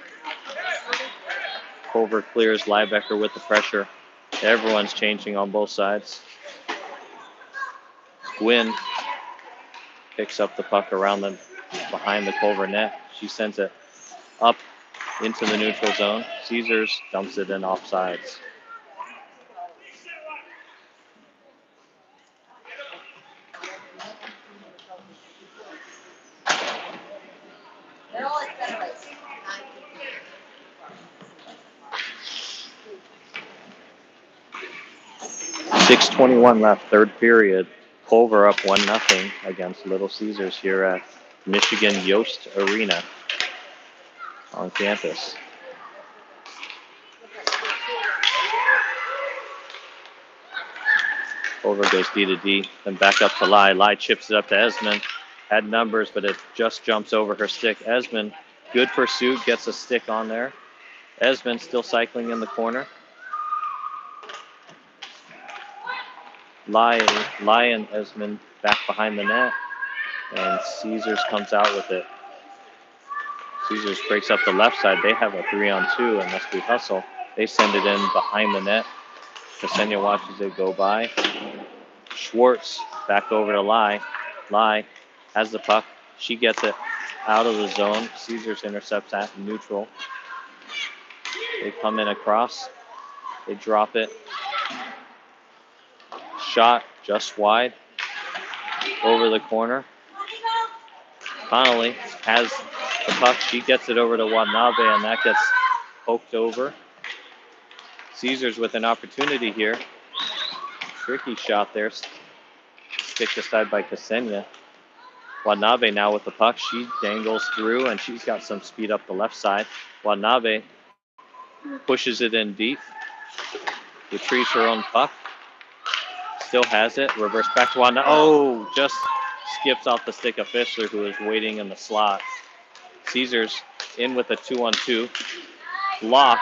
D: Culver clears Liebecker with the pressure. Everyone's changing on both sides. Gwynn picks up the puck behind the Culver net. She sends it up into the neutral zone. Caesars dumps it in offsides. .6:21 left, third period. Culver up 1-0 against Little Caesars here at Michigan Yost Arena on campus. Culver goes D to D, then back up to Lai. Lai chips it up to Esmond. Had numbers, but it just jumps over her stick. Esmond, good pursuit, gets a stick on there. Esmond still cycling in the corner. Lai and Esmond back behind the net, and Caesars comes out with it. Caesars breaks up the left side. They have a 3-on-2 and must be hustle. They send it in behind the net. Ksenia watches it go by. Schwartz back over to Lai. Lai has the puck. She gets it out of the zone. Caesars intercepts at neutral. They come in across. They drop it. Shot just wide. Over the corner. Connolly has the puck. She gets it over to Watanabe, and that gets poked over. Caesars with an opportunity here. Tricky shot there. Kicked aside by Ksenia. Watanabe now with the puck. She dangles through, and she's got some speed up the left side. Watanabe pushes it in deep. Retrieves her own puck. Still has it. Reverse back to Watanabe. Oh, just skips off the stick of Fischler, who is waiting in the slot. Caesars in with a 2-on-2. Blocked.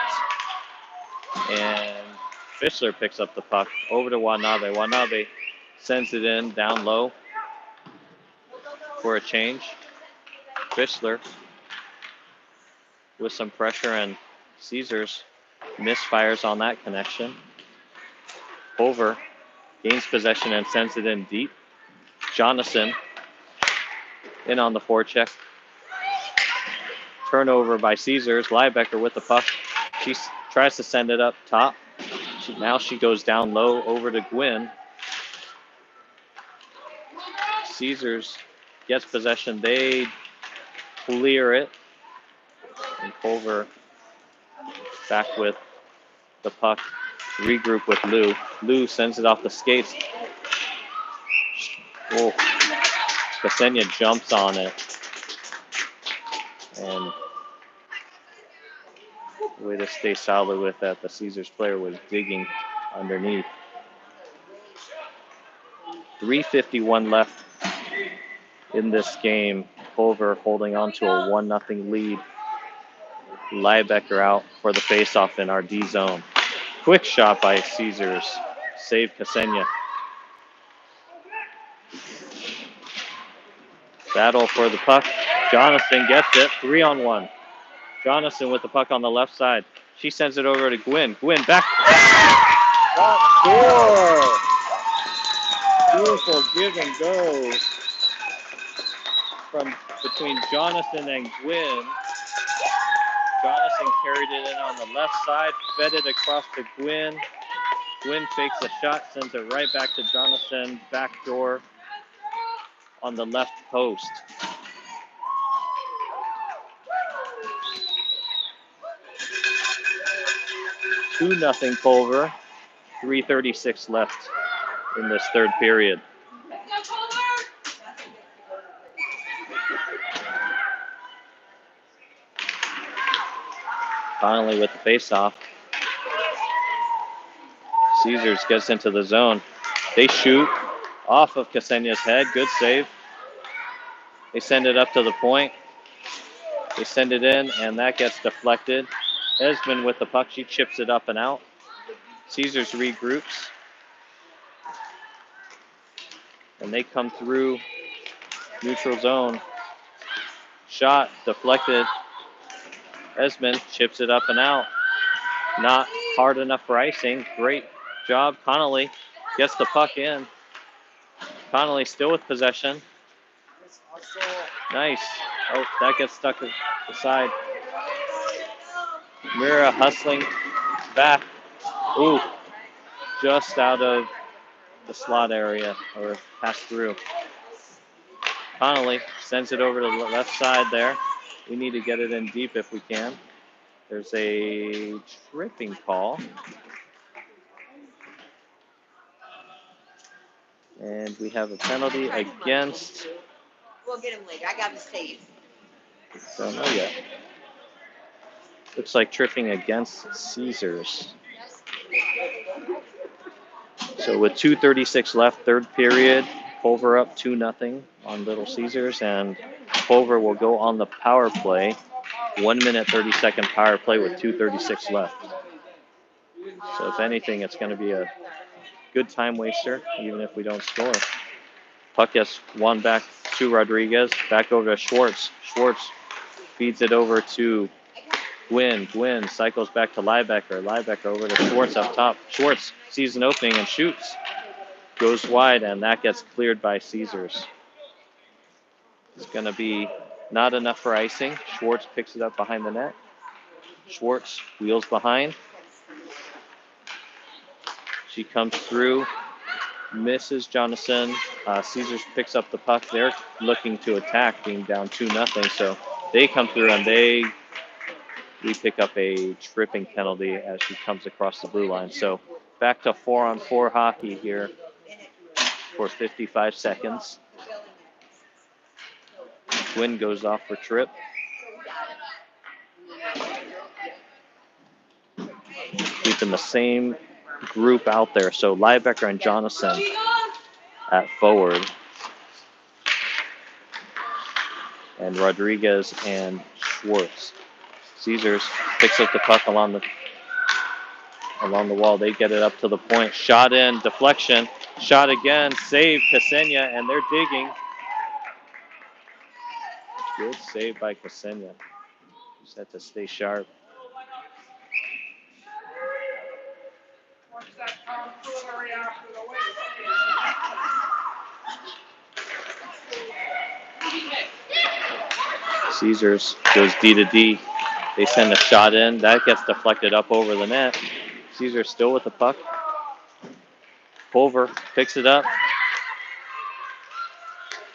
D: And Fischler picks up the puck over to Watanabe. Watanabe sends it in down low for a change. Fischler with some pressure, and Caesars misfires on that connection. Culver gains possession and sends it in deep. Jonathan in on the forecheck. Turnover by Caesars. Liebecker with the puck. She tries to send it up top. Now she goes down low over to Gwynn. Caesars gets possession. They clear it. And Culver back with the puck. Regroup with Lou. Lou sends it off the skates. Oh, Ksenia jumps on it. And the way to stay solid with that, the Caesars player was digging underneath. 3:51 left in this game. Culver holding on to a 1-0 lead. Liebecker out for the faceoff in our D zone. Quick shot by Caesars. Save Ksenia. Battle for the puck. Jonathan gets it. 3-on-1. Jonathan with the puck on the left side. She sends it over to Gwynn. Gwynn back. Score! Beautiful give and go from between Jonathan and Gwynn. Jonathan carried it in on the left side, fed it across to Gwynn. Gwynn fakes a shot, sends it right back to Jonathan. Back door on the left post. Two nothing Culver. 3:36 left in this third period. Finally with the faceoff. Caesars gets into the zone. They shoot off of Ksenia's head. Good save. They send it up to the point. They send it in, and that gets deflected. Esmond with the puck. She chips it up and out. Caesars regroups. And they come through neutral zone. Shot deflected. Esmond chips it up and out. Not hard enough for icing. Great job. Connolly gets the puck in. Connolly still with possession. Nice. Oh, that gets stuck at the side. Mira hustling back. Ooh, just out of the slot area or pass through. Connolly sends it over to the left side there. We need to get it in deep if we can. There's a tripping call. And we have a penalty against.
A: We'll get him later. I got him saved.
D: Don't know yet. Looks like tripping against Caesars. So with 2:36 left, third period, Culver up 2-0 on Little Caesars, and Culver will go on the power play. 1 minute 30-second power play with 2:36 left. So if anything, it's going to be a good time waster, even if we don't score. Puck gets one back to Rodriguez, back over to Schwartz. Schwartz feeds it over to Gwynn. Gwynn cycles back to Liebecker. Liebecker over to Schwartz up top. Schwartz sees an opening and shoots. Goes wide, and that gets cleared by Caesars. It's going to be not enough for icing. Schwartz picks it up behind the net. Schwartz wheels behind. She comes through, misses Jonathan. Caesars picks up the puck. They're looking to attack, being down 2-0. So they come through, and we pick up a tripping penalty as she comes across the blue line. So back to 4-on-4 hockey here for 55 seconds. Gwynn goes off for trip. Keeping the same group out there. So Liebecker and Jonathan at forward. And Rodriguez and Schwartz. Caesars picks up the puck along the wall. They get it up to the point. Shot in, deflection. Shot again, save Ksenia, and they're digging. Good save by Ksenia. Just had to stay sharp. Caesars goes D to D. They send a shot in. That gets deflected up over the net. Caesars still with the puck. Pulver picks it up.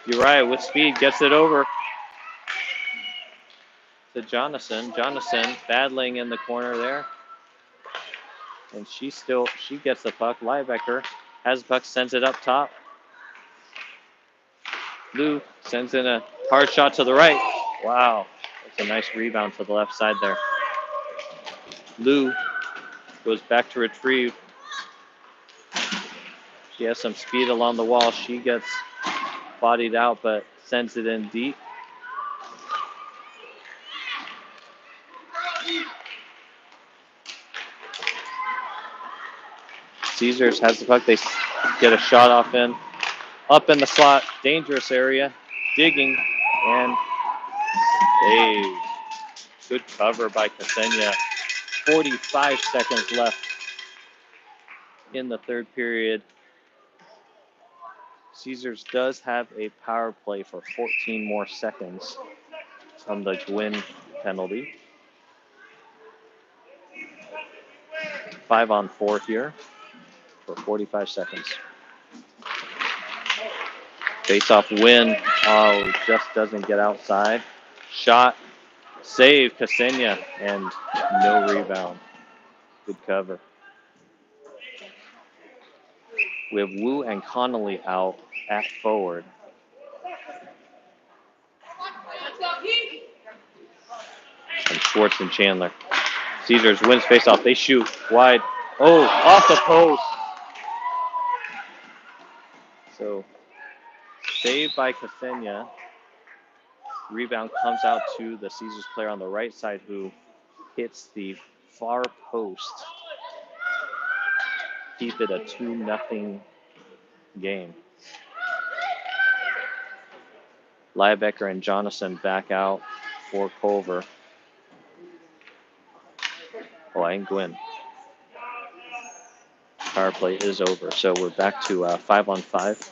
D: Uriah with speed gets it over to Jonathan. Jonathan battling in the corner there. And she gets the puck. Liebecker has the puck, sends it up top. Lou sends in a hard shot to the right. Wow. That's a nice rebound to the left side there. Lou goes back to retrieve. She has some speed along the wall. She gets bodied out, but sends it in deep. Caesars has the puck. They get a shot off in. Up in the slot. Dangerous area. Digging. And saved. Good cover by Ksenia. 45 seconds left in the third period. Caesars does have a power play for 14 more seconds from the Gwynn penalty. 5-on-4 here for 45 seconds. Face-off win. Oh, just doesn't get outside. Shot. Save, Ksenia, and no rebound. Good cover. We have Wu and Connolly out at forward. And Schwartz and Chandler. Caesars wins face-off. They shoot wide. Oh, off the post. So, saved by Ksenia. Rebound comes out to the Caesars player on the right side who hits the far post. Keep it a 2-0 game. Liebecker and Jonathan back out for Culver. Oh, and Gwynn. Power play is over, so we're back to 5-on-5.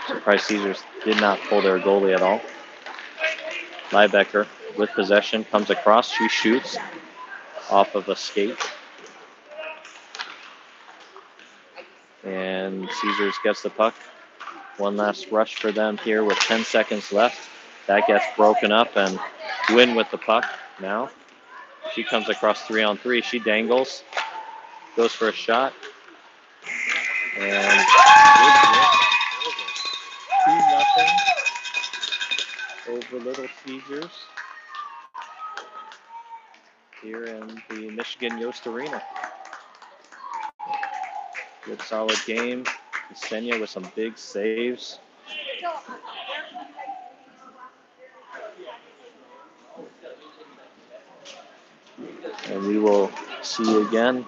D: Surprised Caesars did not pull their goalie at all. Liebecker with possession comes across. She shoots off of a skate. And Caesars gets the puck. One last rush for them here with 10 seconds left. That gets broken up and Gwynn with the puck now. She comes across 3-on-3. She dangles. Goes for a shot. And 2-0 over Little Caesars here in the Michigan Yost Arena. Good solid game. Ksenia with some big saves. And we will see you again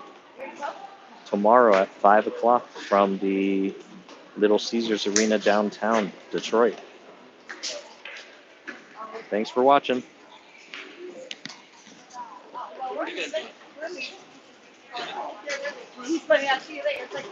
D: tomorrow at 5 o'clock from the Little Caesars Arena downtown Detroit. Thanks for watching.
A: He's funny, I'll see you later. It's like,